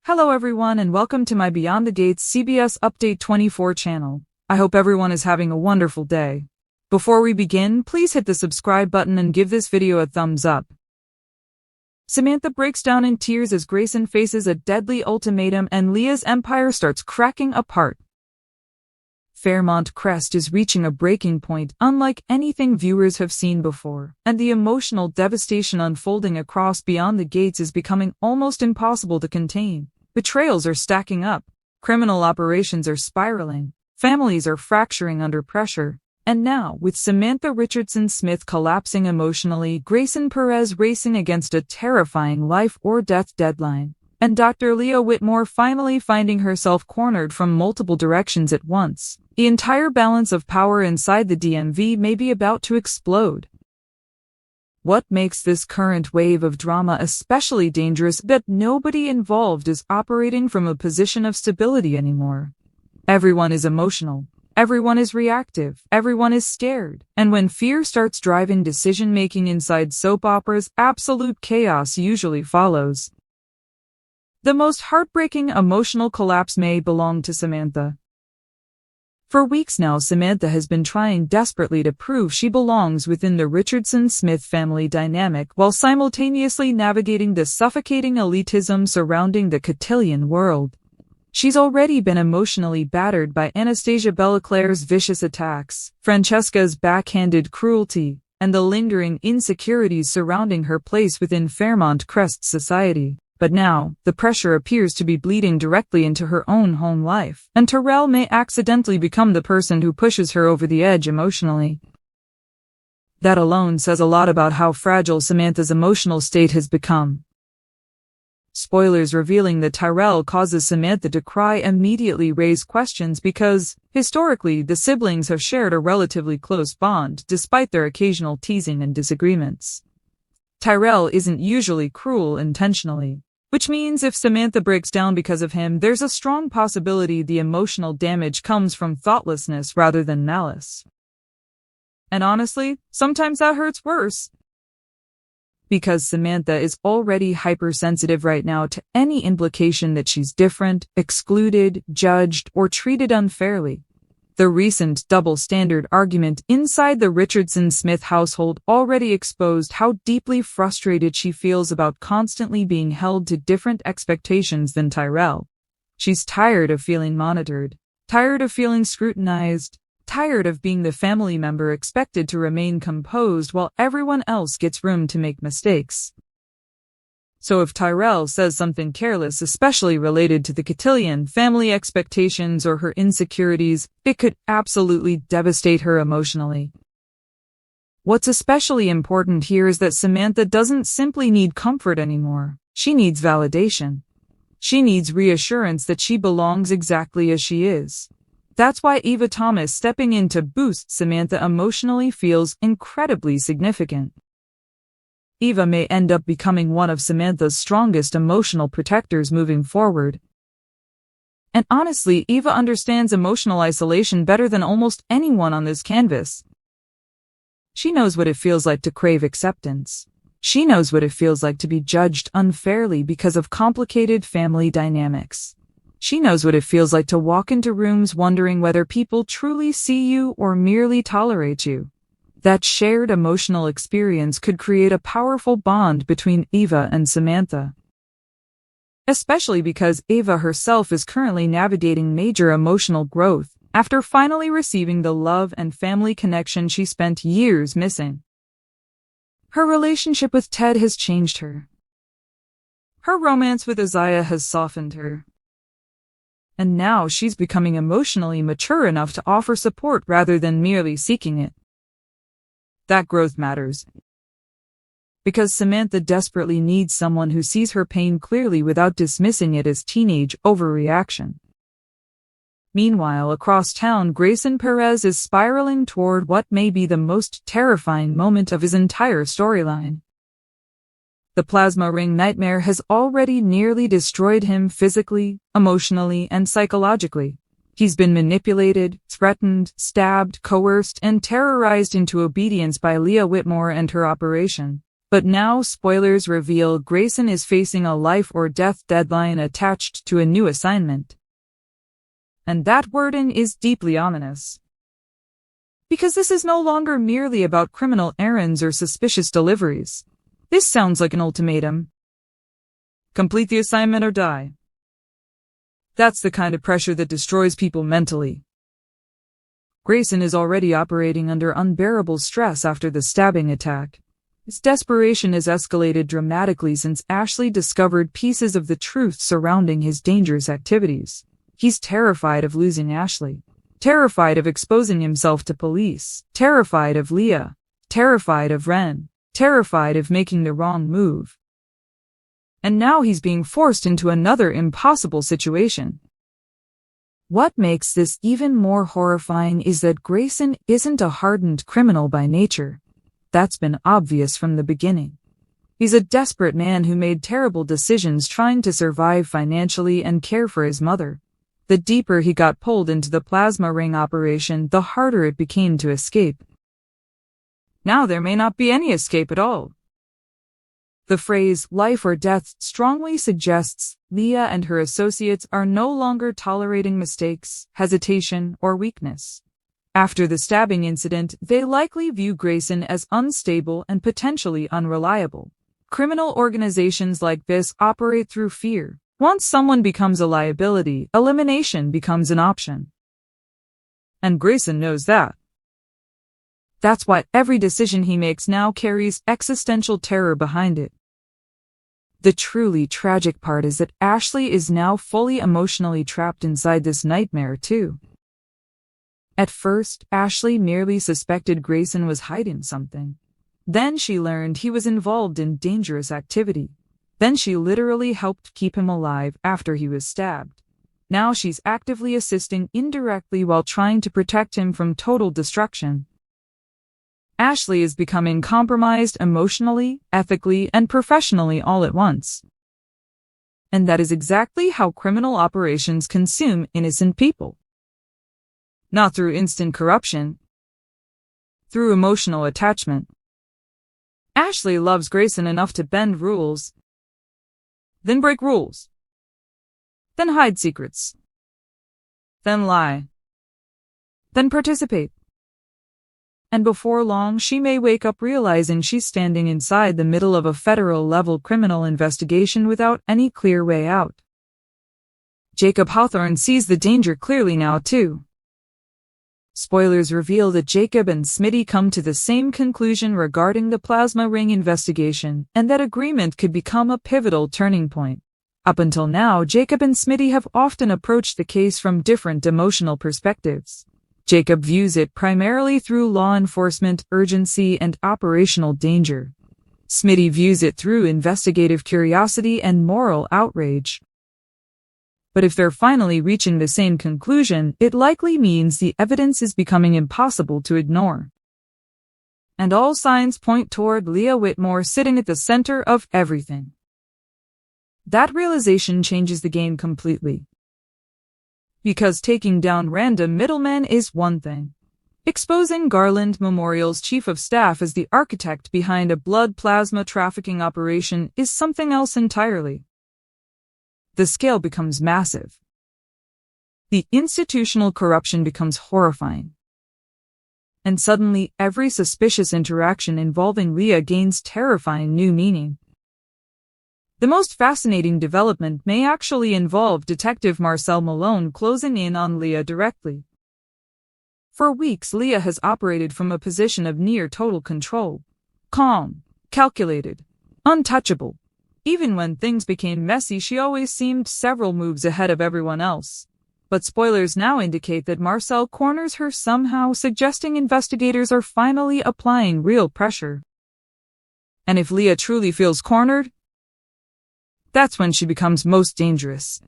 Hello everyone and welcome to my Beyond the Gates CBS Update 24 channel. I hope everyone is having a wonderful day. Before we begin, please hit the subscribe button and give this video a thumbs up. Samantha breaks down in tears as Grayson faces a deadly ultimatum and Lia's empire starts cracking apart. Fairmont Crest is reaching a breaking point unlike anything viewers have seen before, and the emotional devastation unfolding across Beyond the Gates is becoming almost impossible to contain. Betrayals are stacking up, criminal operations are spiraling, families are fracturing under pressure, and now, with Samantha Richardson Smith collapsing emotionally, Grayson Perez racing against a terrifying life-or-death deadline, and Dr. Lia Whitmore finally finding herself cornered from multiple directions at once, the entire balance of power inside the DMV may be about to explode. What makes this current wave of drama especially dangerous is that nobody involved is operating from a position of stability anymore. Everyone is emotional, everyone is reactive, everyone is scared, and when fear starts driving decision-making inside soap operas, absolute chaos usually follows. The most heartbreaking emotional collapse may belong to Samantha. For weeks now, Samantha has been trying desperately to prove she belongs within the Richardson-Smith family dynamic while simultaneously navigating the suffocating elitism surrounding the cotillion world. She's already been emotionally battered by Anastasia Bellaclair's vicious attacks, Francesca's backhanded cruelty, and the lingering insecurities surrounding her place within Fairmont Crest society. But now, the pressure appears to be bleeding directly into her own home life, and Terrell may accidentally become the person who pushes her over the edge emotionally. That alone says a lot about how fragile Samantha's emotional state has become. Spoilers revealing that Tyrell causes Samantha to cry immediately raise questions because, historically, the siblings have shared a relatively close bond despite their occasional teasing and disagreements. Tyrell isn't usually cruel intentionally, which means if Samantha breaks down because of him, there's a strong possibility the emotional damage comes from thoughtlessness rather than malice. And honestly, sometimes that hurts worse. Because Samantha is already hypersensitive right now to any implication that she's different, excluded, judged, or treated unfairly. The recent double-standard argument inside the Richardson-Smith household already exposed how deeply frustrated she feels about constantly being held to different expectations than Tyrell. She's tired of feeling monitored, tired of feeling scrutinized, tired of being the family member expected to remain composed while everyone else gets room to make mistakes. So if Tyrell says something careless, especially related to the cotillion, family expectations, or her insecurities, it could absolutely devastate her emotionally. What's especially important here is that Samantha doesn't simply need comfort anymore. She needs validation. She needs reassurance that she belongs exactly as she is. That's why Eva Thomas stepping in to boost Samantha emotionally feels incredibly significant. Eva may end up becoming one of Samantha's strongest emotional protectors moving forward. And honestly, Eva understands emotional isolation better than almost anyone on this canvas. She knows what it feels like to crave acceptance. She knows what it feels like to be judged unfairly because of complicated family dynamics. She knows what it feels like to walk into rooms wondering whether people truly see you or merely tolerate you. That shared emotional experience could create a powerful bond between Eva and Samantha. Especially because Eva herself is currently navigating major emotional growth after finally receiving the love and family connection she spent years missing. Her relationship with Ted has changed her. Her romance with Isaiah has softened her. And now she's becoming emotionally mature enough to offer support rather than merely seeking it. That growth matters. Because Samantha desperately needs someone who sees her pain clearly without dismissing it as teenage overreaction. Meanwhile, across town, Grayson Perez is spiraling toward what may be the most terrifying moment of his entire storyline. The plasma ring nightmare has already nearly destroyed him physically, emotionally, and psychologically. He's been manipulated, threatened, stabbed, coerced, and terrorized into obedience by Lia Whitmore and her operation. But now spoilers reveal Grayson is facing a life-or-death deadline attached to a new assignment. And that wording is deeply ominous. Because this is no longer merely about criminal errands or suspicious deliveries. This sounds like an ultimatum. Complete the assignment or die. That's the kind of pressure that destroys people mentally. Grayson is already operating under unbearable stress after the stabbing attack. His desperation has escalated dramatically since Ashley discovered pieces of the truth surrounding his dangerous activities. He's terrified of losing Ashley, terrified of exposing himself to police, terrified of Lia, terrified of Ren, terrified of making the wrong move. And now he's being forced into another impossible situation. What makes this even more horrifying is that Grayson isn't a hardened criminal by nature. That's been obvious from the beginning. He's a desperate man who made terrible decisions trying to survive financially and care for his mother. The deeper he got pulled into the plasma ring operation, the harder it became to escape. Now there may not be any escape at all. The phrase life or death strongly suggests Lia and her associates are no longer tolerating mistakes, hesitation, or weakness. After the stabbing incident, they likely view Grayson as unstable and potentially unreliable. Criminal organizations like this operate through fear. Once someone becomes a liability, elimination becomes an option. And Grayson knows that. That's why every decision he makes now carries existential terror behind it. The truly tragic part is that Ashley is now fully emotionally trapped inside this nightmare too. At first, Ashley merely suspected Grayson was hiding something. Then she learned he was involved in dangerous activity. Then she literally helped keep him alive after he was stabbed. Now she's actively assisting indirectly while trying to protect him from total destruction. Ashley is becoming compromised emotionally, ethically, and professionally all at once. And that is exactly how criminal operations consume innocent people. Not through instant corruption, through emotional attachment. Ashley loves Grayson enough to bend rules, then break rules, then hide secrets, then lie, then participate. And before long, she may wake up realizing she's standing inside the middle of a federal-level criminal investigation without any clear way out. Jacob Hawthorne sees the danger clearly now, too. Spoilers reveal that Jacob and Smitty come to the same conclusion regarding the plasma ring investigation, and that agreement could become a pivotal turning point. Up until now, Jacob and Smitty have often approached the case from different emotional perspectives. Jacob views it primarily through law enforcement, urgency, and operational danger. Smitty views it through investigative curiosity and moral outrage. But if they're finally reaching the same conclusion, it likely means the evidence is becoming impossible to ignore. And all signs point toward Lia Whitmore sitting at the center of everything. That realization changes the game completely. Because taking down random middlemen is one thing. Exposing Garland Memorial's chief of staff as the architect behind a blood plasma trafficking operation is something else entirely. The scale becomes massive. The institutional corruption becomes horrifying. And suddenly, every suspicious interaction involving Lia gains terrifying new meaning. The most fascinating development may actually involve Detective Marcel Malone closing in on Lia directly. For weeks, Lia has operated from a position of near total control. Calm, calculated, untouchable. Even when things became messy, she always seemed several moves ahead of everyone else. But spoilers now indicate that Marcel corners her somehow, suggesting investigators are finally applying real pressure. And if Lia truly feels cornered, that's when she becomes most dangerous.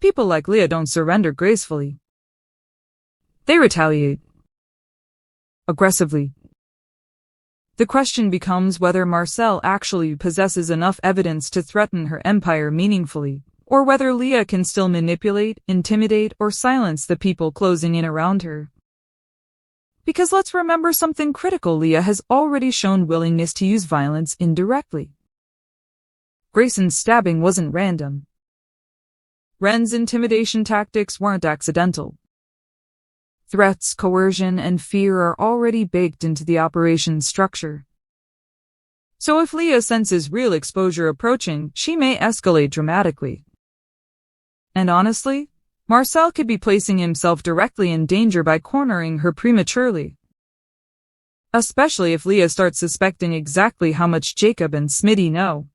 People like Lia don't surrender gracefully. They retaliate. Aggressively. The question becomes whether Marcel actually possesses enough evidence to threaten her empire meaningfully, or whether Lia can still manipulate, intimidate, or silence the people closing in around her. Because let's remember something critical: Lia has already shown willingness to use violence indirectly. Grayson's stabbing wasn't random. Wren's intimidation tactics weren't accidental. Threats, coercion, and fear are already baked into the operation's structure. So if Lia senses real exposure approaching, she may escalate dramatically. And honestly, Marcel could be placing himself directly in danger by cornering her prematurely. Especially if Lia starts suspecting exactly how much Jacob and Smitty know.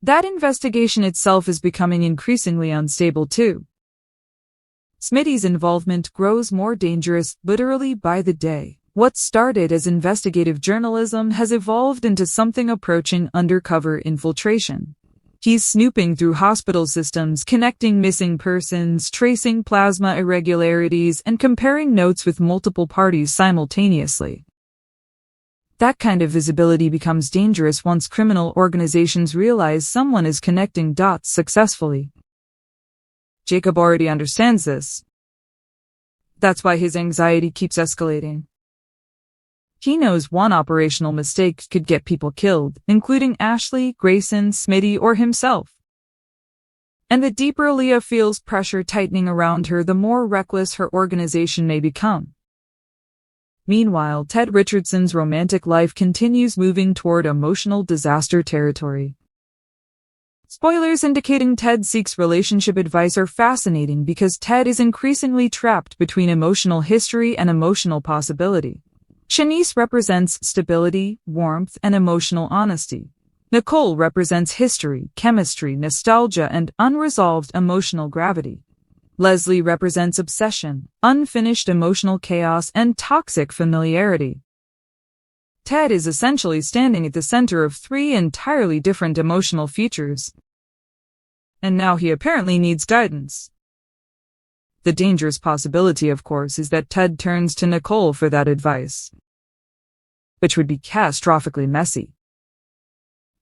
That investigation itself is becoming increasingly unstable too. Smitty's involvement grows more dangerous literally by the day. What started as investigative journalism has evolved into something approaching undercover infiltration. He's snooping through hospital systems, connecting missing persons, tracing plasma irregularities, and comparing notes with multiple parties simultaneously. That kind of visibility becomes dangerous once criminal organizations realize someone is connecting dots successfully. Jacob already understands this. That's why his anxiety keeps escalating. He knows one operational mistake could get people killed, including Ashley, Grayson, Smitty, or himself. And the deeper Lia feels pressure tightening around her, the more reckless her organization may become. Meanwhile, Ted Richardson's romantic life continues moving toward emotional disaster territory. Spoilers indicating Ted seeks relationship advice are fascinating because Ted is increasingly trapped between emotional history and emotional possibility. Shanice represents stability, warmth, and emotional honesty. Nicole represents history, chemistry, nostalgia, and unresolved emotional gravity. Leslie represents obsession, unfinished emotional chaos, and toxic familiarity. Ted is essentially standing at the center of three entirely different emotional features. And now he apparently needs guidance. The dangerous possibility, of course, is that Ted turns to Nicole for that advice, which would be catastrophically messy.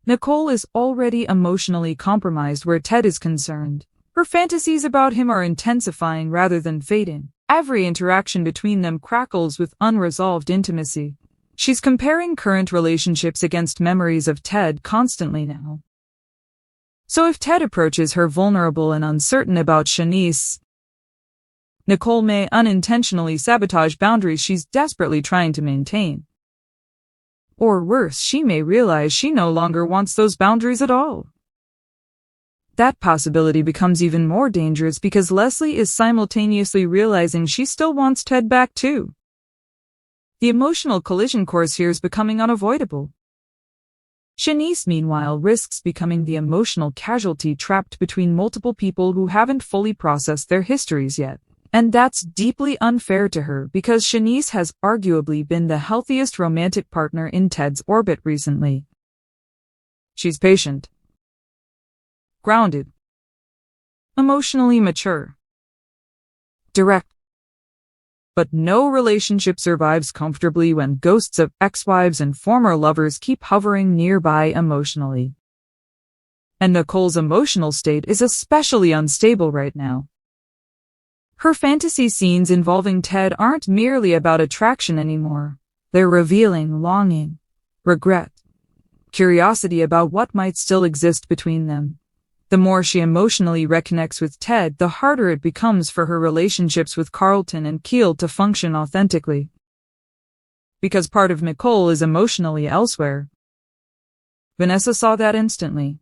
Nicole is already emotionally compromised where Ted is concerned. Her fantasies about him are intensifying rather than fading. Every interaction between them crackles with unresolved intimacy. She's comparing current relationships against memories of Ted constantly now. So if Ted approaches her vulnerable and uncertain about Shanice, Nicole may unintentionally sabotage boundaries she's desperately trying to maintain. Or worse, she may realize she no longer wants those boundaries at all. That possibility becomes even more dangerous because Leslie is simultaneously realizing she still wants Ted back too. The emotional collision course here is becoming unavoidable. Shanice, meanwhile, risks becoming the emotional casualty trapped between multiple people who haven't fully processed their histories yet. And that's deeply unfair to her because Shanice has arguably been the healthiest romantic partner in Ted's orbit recently. She's patient, grounded, emotionally mature, direct. But no relationship survives comfortably when ghosts of ex-wives and former lovers keep hovering nearby emotionally. And Nicole's emotional state is especially unstable right now. Her fantasy scenes involving Ted aren't merely about attraction anymore. They're revealing longing, regret, curiosity about what might still exist between them. The more she emotionally reconnects with Ted, the harder it becomes for her relationships with Carlton and Keel to function authentically. Because part of Nicole is emotionally elsewhere. Vanessa saw that instantly.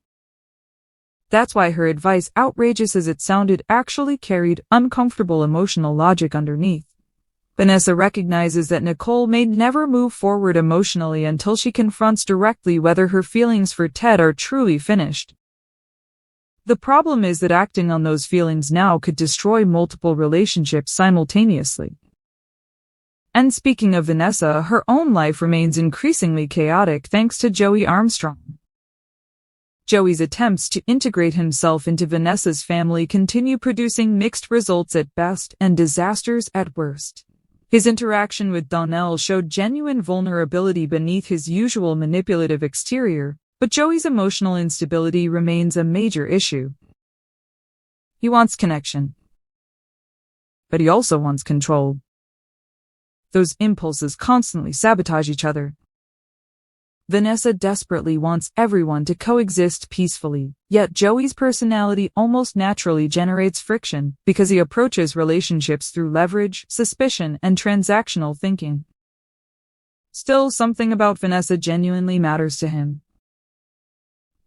That's why her advice, outrageous as it sounded, actually carried uncomfortable emotional logic underneath. Vanessa recognizes that Nicole may never move forward emotionally until she confronts directly whether her feelings for Ted are truly finished. The problem is that acting on those feelings now could destroy multiple relationships simultaneously. And speaking of Vanessa, her own life remains increasingly chaotic thanks to Joey Armstrong. Joey's attempts to integrate himself into Vanessa's family continue producing mixed results at best and disasters at worst. His interaction with Donnell showed genuine vulnerability beneath his usual manipulative exterior, but Joey's emotional instability remains a major issue. He wants connection, but he also wants control. Those impulses constantly sabotage each other. Vanessa desperately wants everyone to coexist peacefully, yet Joey's personality almost naturally generates friction because he approaches relationships through leverage, suspicion, and transactional thinking. Still, something about Vanessa genuinely matters to him.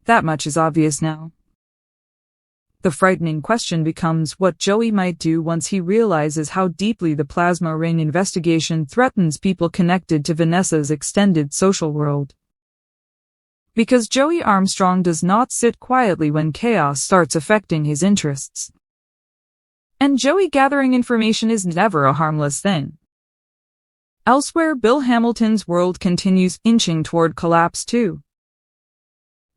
That much is obvious now. The frightening question becomes what Joey might do once he realizes how deeply the plasma ring investigation threatens people connected to Vanessa's extended social world. Because Joey Armstrong does not sit quietly when chaos starts affecting his interests. And Joey gathering information is never a harmless thing. Elsewhere, Bill Hamilton's world continues inching toward collapse too.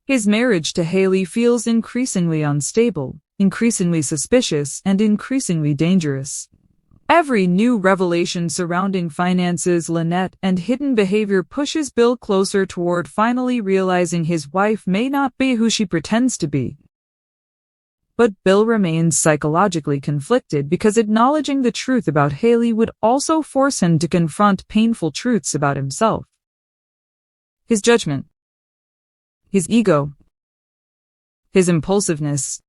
His marriage to Haley feels increasingly unstable, increasingly suspicious, and increasingly dangerous. Every new revelation surrounding finances, Lynette, and hidden behavior pushes Bill closer toward finally realizing his wife may not be who she pretends to be. But Bill remains psychologically conflicted because acknowledging the truth about Haley would also force him to confront painful truths about himself. His judgment. His ego, his impulsiveness,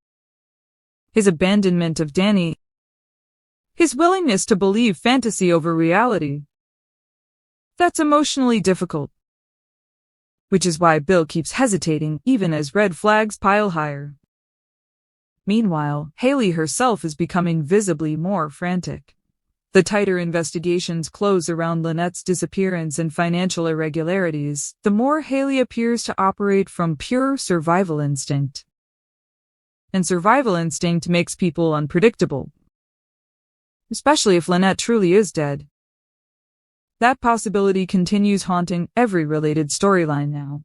his abandonment of Danny, his willingness to believe fantasy over reality. That's emotionally difficult. Which is why Bill keeps hesitating even as red flags pile higher. Meanwhile, Haley herself is becoming visibly more frantic. The tighter investigations close around Lynette's disappearance and financial irregularities, the more Haley appears to operate from pure survival instinct. And survival instinct makes people unpredictable. Especially if Lynette truly is dead. That possibility continues haunting every related storyline now.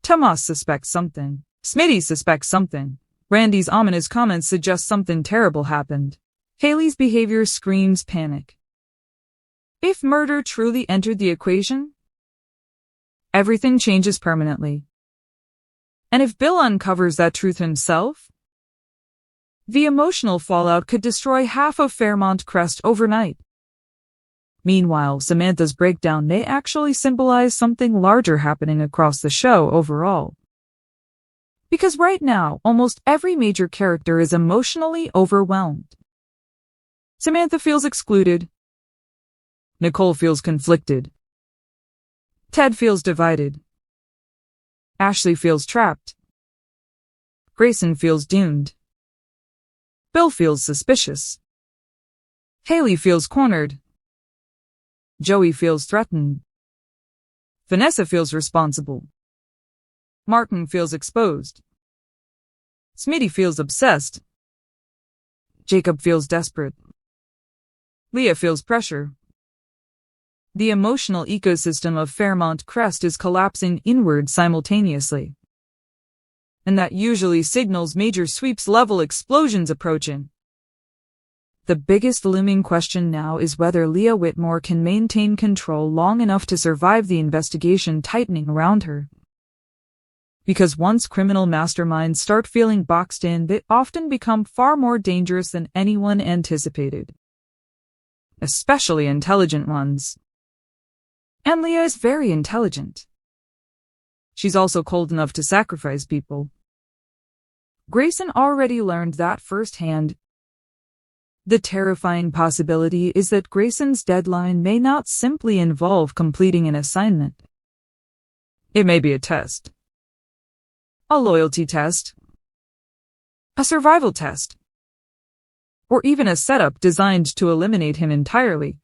Tomas suspects something. Smitty suspects something. Randy's ominous comments suggest something terrible happened. Haley's behavior screams panic. If murder truly entered the equation, everything changes permanently. And if Bill uncovers that truth himself, the emotional fallout could destroy half of Fairmont Crest overnight. Meanwhile, Samantha's breakdown may actually symbolize something larger happening across the show overall. Because right now, almost every major character is emotionally overwhelmed. Samantha feels excluded. Nicole feels conflicted. Ted feels divided. Ashley feels trapped. Grayson feels doomed. Bill feels suspicious. Haley feels cornered. Joey feels threatened. Vanessa feels responsible. Martin feels exposed. Smitty feels obsessed. Jacob feels desperate. Lia feels pressure. The emotional ecosystem of Fairmont Crest is collapsing inward simultaneously. And that usually signals major sweeps-level explosions approaching. The biggest looming question now is whether Lia Whitmore can maintain control long enough to survive the investigation tightening around her. Because once criminal masterminds start feeling boxed in, they often become far more dangerous than anyone anticipated. Especially intelligent ones. And Lia is very intelligent. She's also cold enough to sacrifice people. Grayson already learned that firsthand. The terrifying possibility is that Grayson's deadline may not simply involve completing an assignment. It may be a test. A loyalty test. A survival test. Or even a setup designed to eliminate him entirely.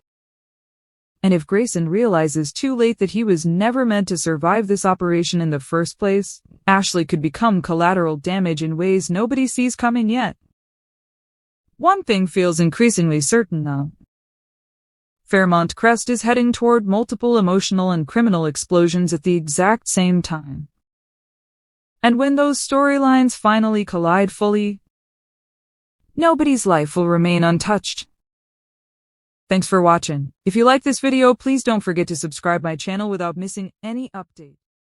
And if Grayson realizes too late that he was never meant to survive this operation in the first place, Ashley could become collateral damage in ways nobody sees coming yet. One thing feels increasingly certain though. Fairmont Crest is heading toward multiple emotional and criminal explosions at the exact same time. And when those storylines finally collide fully, nobody's life will remain untouched. Thanks for watching. If you like this video, please don't forget to subscribe my channel without missing any update.